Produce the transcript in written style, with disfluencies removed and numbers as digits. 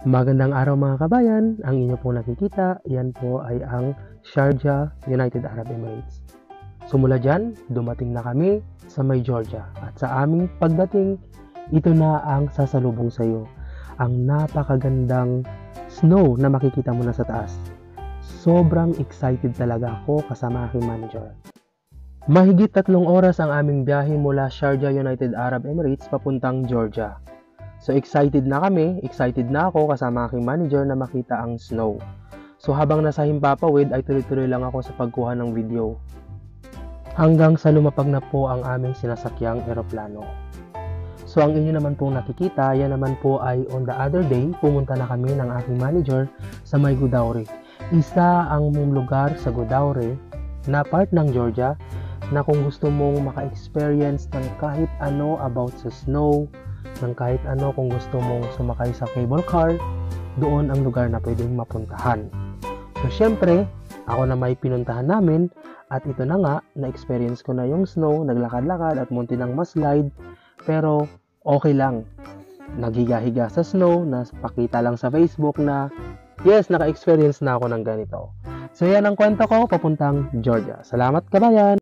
Magandang araw mga kabayan, ang inyo pong nakikita, yan po ay ang Sharjah, United Arab Emirates. Sumula dyan, dumating na kami sa May Georgia at sa aming pagdating, ito na ang sasalubong sa iyo. Ang napakagandang snow na makikita mo na sa taas. Sobrang excited talaga ako kasama aking manager. Mahigit 3 oras ang aming biyahe mula Sharjah, United Arab Emirates papuntang Georgia. So excited na kami, excited na ako kasama aking manager na makita ang snow. So habang nasa Himpapawid ay tuloy-tuloy lang ako sa pagkuha ng video. Hanggang sa lumapag na po ang aming sinasakyang eroplano. So ang inyo naman pong nakikita, yan naman po ay on the other day, pumunta na kami ng aking manager sa May Godauri. Isa ang lugar sa Godauri na part ng Georgia na kung gusto mong maka-experience ng kahit ano about sa snow, ng kahit ano kung gusto mong sumakay sa cable car, doon ang lugar na pwedeng mapuntahan. So syempre, ako na may pinuntahan namin at ito na nga, na-experience ko na yung snow, naglakad-lakad at munti nang ma-slide, pero okay lang. Naghiga-higa sa snow, napakita lang sa Facebook na yes, naka-experience na ako ng ganito. So yan ang kwento ko papuntang Georgia. Salamat kabayan!